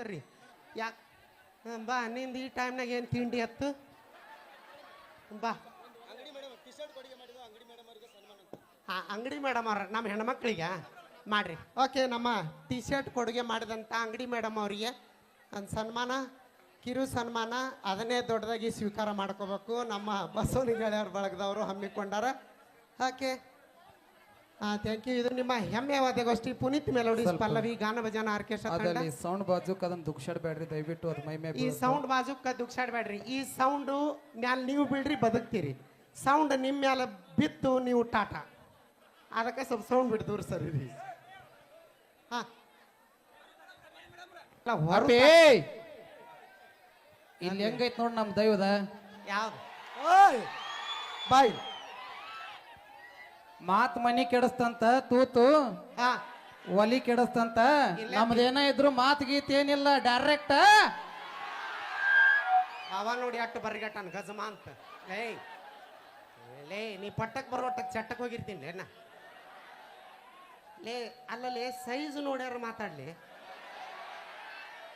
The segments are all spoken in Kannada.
ಕುಂದ್ರಿ ಯಾಕೆ ಬಾ ನಿಂದು ಈ ಟೈಮ್ನಾಗ ಏನು ತಿಂಡಿ ಹತ್ತು ಬಾ ಹಾಂ ಅಂಗಡಿ ಮೇಡಮ್ ಅವ್ರ ನಮ್ಮ ಹೆಣ್ಮಕ್ಳಿಗೆ ಮಾಡ್ರಿ ಓಕೆ ನಮ್ಮ ಟಿ ಶರ್ಟ್ ಕೊಡುಗೆ ಮಾಡಿದಂಥ ಅಂಗಡಿ ಮೇಡಮ್ ಅವರಿಗೆ ಒಂದು ಸನ್ಮಾನ ಕಿರು ಸನ್ಮಾನ ಅದನ್ನೇ ದೊಡ್ಡದಾಗಿ ಸ್ವೀಕಾರ ಮಾಡ್ಕೋಬೇಕು ನಮ್ಮ ಬಸವನಿಗೆಳೆಯವ್ರ ಬಳಗದವರು ಹಮ್ಮಿಕೊಂಡಾರ ಓಕೆ ಹಾಂ ಥ್ಯಾಂಕ್ ಯು ಇದು ನಿಮ್ಮ ಹೆಮ್ಮೆಯ ವಾದ್ಯಗೋಷ್ಠಿ ಪುನೀತ್ ಮೆಲೋಡಿಸ್ ಪಲ್ಲವಿ ಗಾನ ಭಜನ ಆರ್ಕೆಸ್ಟ್ರಾ ಸೌಂಡ್ ಬಾಜುಕ್ ಅದನ್ನ ದುಕ್ಷಾಡ್ಬೇಡ್ರಿ ದಯವಿಟ್ಟು ಅದು ಮೈ ಮೇಲೆ ಈ ಸೌಂಡ್ ಬಾಜುಕ್ ದುಕ್ಷಾಡ್ಬೇಡ್ರಿ ಈ ಸೌಂಡು ಮ್ಯಾಲೆ ನೀವು ಬಿಡ್ರಿ ಬದುಕ್ತೀರಿ ಸೌಂಡ್ ನಿಮ್ಮ ಮ್ಯಾಲೆ ಬಿತ್ತು ನೀವು ಟಾಟಾ ಅದಕ್ಕೆ ಸ್ವಲ್ಪ ಸೌಂಡ್ ಬಿಡ್ತವ್ರಿ ಸರ್ ರೀ ಹಾಂ ಇಲ್ಲಿ ಹೆಂಗೈತ್ ನೋಡ್ ನಮ್ ದೈವದ ಯಾವ್ದು ಓಯ್ ಬಾಯ್ ಮಾತ್ ಮನಿ ಕೆಡಸ್ತಂತ ತೂತು ಹಾ ಒಲಿ ಕೆಡಸ್ತಂತ ನಮ್ದೇನ ಇದ್ರು ಮಾತ್ ಗೀತ್ ಏನಿಲ್ಲ ಡೈರೆಕ್ಟ್ ಅವ ನೋಡಿ ಅಟ್ಟು ಬರ್ಗಟ್ಟನ್ ಗಜಮ ಅಂತ ಏಯ್ ಲೇ ನೀ ಪಟ್ಟಕ್ ಬರೋಟಕ್ ಚಟ್ಟಕ್ ಹೋಗಿರ್ತೀನಿ ಏನ ಲೇ ಅಲ್ಲಲ್ಲಿ ಸೈಜ್ ನೋಡ್ಯಾರ ಮಾತಾಡ್ಲಿ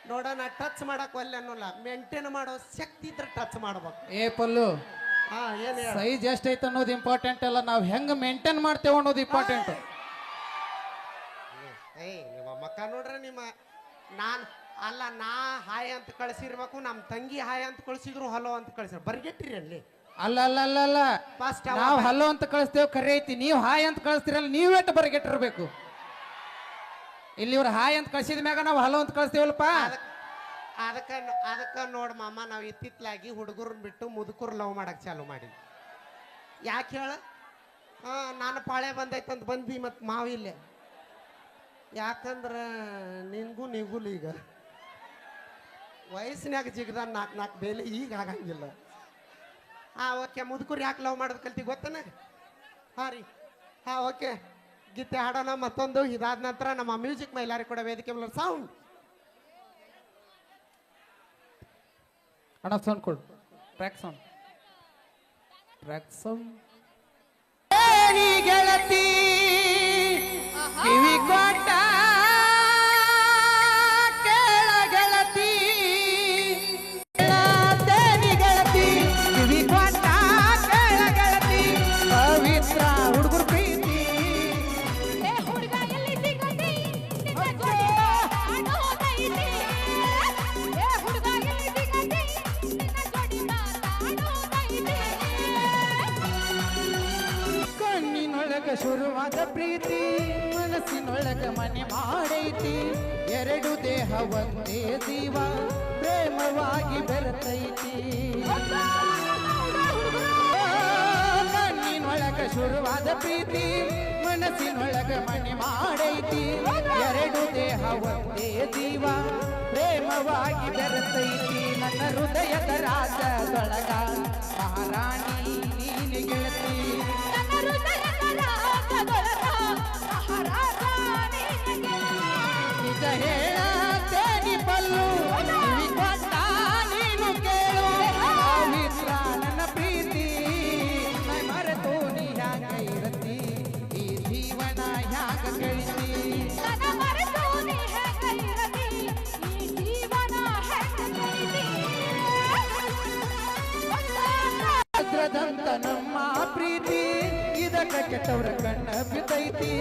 ನೋಡೋಣ ಟಚ್ ಮಾಡಕ್ ಒಲ್ಲೆ ಅನ್ನೋಲ್ಲ ಮೇಂಟೈನ್ ಮಾಡೋ ಶಕ್ತಿ ಇದ್ರೆ ಟಚ್ ಮಾಡ್ಬೇಕು ಏ ಪಲ್ಲು ಹಾ ಏನ್ ಸೈಜ್ ಎಷ್ಟೈತೆ ಅನ್ನೋದು ಇಂಪಾರ್ಟೆಂಟ್ ಅಲ್ಲ ನಾವ್ ಹೆಂಗ್ ಮೇಂಟೈನ್ ಮಾಡ್ತೇವೆ ಅನ್ನೋದು ಇಂಪಾರ್ಟೆಂಟ್ ಏಯ್ ನಿಮ್ಮ ಮಕ್ಕ ನೋಡ್ರೆ ನಿಮ್ಮ ಅಲ್ಲ ನಾ ಹಾಯ್ ಅಂತ ಕಳ್ಸಿರ್ಬೇಕು ನಮ್ಮ ತಂಗಿ ಹಾಯ್ ಅಂತ ಕಳ್ಸಿದ್ರು ಹಲೋ ಅಂತ ಕಳ್ಸಿರ್ ಬರ್ಗೆಟ್ಟಿರಿ ಅಲ್ಲಿ ಅಲ್ಲ ಅಲ್ಲ ಅಲ್ಲ ಅಲ್ಲ ಫಸ್ಟ್ ನಾವ್ ಹಲೋ ಅಂತ ಕಳಿಸ್ತೇವೆ ಕರೆ ಐತಿ ನೀವು ಹಾಯ್ ಅಂತ ಕಳಿಸ್ತಿರಲ್ಲ ನೀವೇಟ್ ಬರ್ಗೆಟ್ಟಿರ್ಬೇಕು ಇಲ್ಲಿ ಇವ್ರು ಹಾಯ್ ಅಂತ ಕಳ್ಸಿದ ಮ್ಯಾಗ ನಾವು ಹಲೋ ಅಂತ ಕಳಿಸ್ತೇವಲ್ಪ ಅದಕ್ಕೆ ನೋಡ್ ಮಾಮ ನಾವು ಇತ್ತಿತ್ಲಾಗಿ ಹುಡುಗರನ್ನ ಬಿಟ್ಟು ಮುದುಕರು ಲವ್ ಮಾಡಕ್ ಚಾಲು ಮಾಡಿ ಯಾಕೆ ಹೇಳ ನಾನು ಪಾಳೆ ಬಂದೈತಂತ ಬಂದ್ವಿ ಮತ್ತು ಮಾವಿಲ್ಲೇ ಯಾಕಂದ್ರೆ ನಿನ್ಗೂ ನಿಗುಲ್ ಈಗ ವಯಸ್ಸಿನಾಗ ಜಿಗದ ನಾಲ್ಕು ಬೇಲೆ ಈಗ ಆಗಂಗಿಲ್ಲ ಓಕೆ ಮುದುಕರು ಯಾಕೆ ಲವ್ ಮಾಡೋದು ಕಲ್ತಿ ಗೊತ್ತನ ಹಾಂ ರೀ ಹಾಂ ಓಕೆ ಗೀತೆ ಹಾಡೋಣ ಮತ್ತೊಂದು ಇದಾದ ನಂತರ ನಮ್ಮ ಮ್ಯೂಸಿಕ್ ಮೈಲಾರಿ ಕೂಡ ವೇದಿಕೆ ಮೇಲೆ ಸೌಂಡ್ ಅಣ್ಣ ಸೌಂಡ್ ಕೊಡು ಟ್ರ್ಯಾಕ್ ಸೌಂಡ್ ಗೆಳತಿ ಕಿವಿ ಕೊಟ್ಟ ಕೇಳ ಗೆಳತಿ ಗೆಳತಿ ಕಿವಿ ಕೊಟ್ಟ ಕೇಳ ಗೆಳತಿ ಪವಿತ್ರ ಹುಡುಗರು ಪ್ರೀತಿ ಶುರುವಾದ ಪ್ರೀತಿ ಮನಸ್ಸಿನೊಳಗ ಮನೆ ಮಾಡೈತಿ ಎರಡು ದೇಹ ಒಂದೇ ಜೀವ ಪ್ರೇಮವಾಗಿ ಬೆರೆತೈತಿ ಕಣ್ಣಿನೊಳಗ ಶುರುವಾದ ಪ್ರೀತಿ ಮನಸ್ಸಿನೊಳಗ ಮನೆ ಮಾಡೈತಿ ಎರಡು ದೇಹ ಒಂದೇ ಜೀವ ಪ್ರೇಮವಾಗಿ ಬೆರೆತೈತಿ ನನ್ನ ಹೃದಯದ ರಾಜದೊಳಗ ಮಹಾರಾಣಿ ನೀನು ಗೆಳತಿ ನಿಜ ಹೇಳತೇನಿ ಪಲ್ಲು ಕಿವಿ ಕೊಟ್ಟ ನೀನು ಕೇಳು ಪವಿತ್ರ ನನ್ನ ಪ್ರೀತಿ ಮರೆತು ನೀ ಹ್ಯಾಂಗ ಇರತಿ ಈ ಜೀವನ ಹ್ಯಾಂಗ ಗೆಳಿತಿ ಭದ್ರದಂತ ನಮ್ಮ ಪ್ರೀತಿ ಇದಕ್ಕ ಕೆಟ್ಟವ್ರ ಕಣ್ಣ ಬಿದ್ದೈತಿ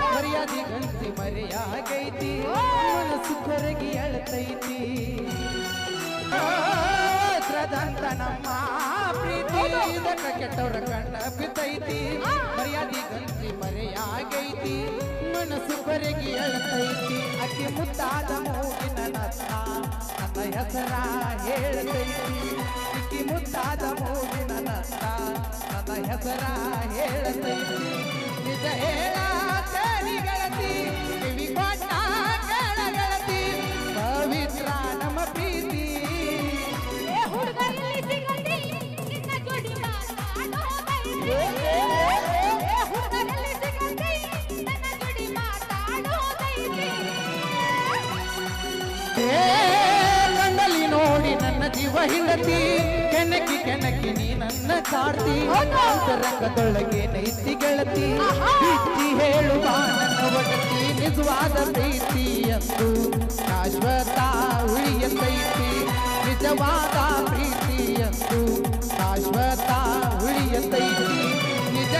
ಮರ್ಯಾದಿ ಗಂತಿ ಮರೆಯಾಗೈತಿ ಮನಸ್ಸು ಕೊರಗಿ ಅಳತೈತಿ ಭದ್ರದಂತ ನಮ್ಮ ಪ್ರೀತಿ ಇದಕ್ಕ ಕೆಟ್ಟವ್ರ ಕಣ್ಣ ಬಿದ್ದೈತಿ ಮರ್ಯಾದಿ ಗಂತಿ ಮರೆಯಾಗೈತಿ ಮನಸ್ಸು ಕೊರಗಿ ಅಳತೈತಿ ಅಕ್ಕಿ ಮುದ್ದಾದ ಮೂಗಿನ ನತ್ತ ನನ್ನ ಹೆಸರ ಹೇಳ್ತೈತಿ ಅಕ್ಕಿ ಮುದ್ದಾದ ಮೂಗಿನ ನತ್ತ ನನ್ನ ಹೆಸರ ಹೇಳ್ತೈತಿ ನಿಜ ಹೇಳತೇನಿ ಗೆಳತಿ ಕಿವಿ ಕೊಟ್ಟ ಕೇಳ ಗೆಳತಿ ಪವಿತ್ರ ನಮ್ಮ ಪ್ರೀತಿ ಕಣ್ಣಲ್ಲಿ ನೋಡಿ ನನ್ನ ಜೀವ ಹಿಂಡತಿ ಕೆಣಕಿ ಕೆಣಕಿ ನೀ ನನ್ನ ಕಾಡ್ತಿ ಅಂತರಂಗದೊಳಗೆ ನೈತಿ ಗೆಳತಿ ಬಿಚ್ಚಿ ಹೇಳುವ ನನ್ನ ಒಡತಿ ನಿಜವಾದ ಪ್ರೀತಿ ಎಂದು ಶಾಶ್ವತ ನಿಜವಾದ ಪ್ರೀತಿಯಂದು ಶಾಶ್ವತ ಉಳಿಯತೈತಿ ನಿಜ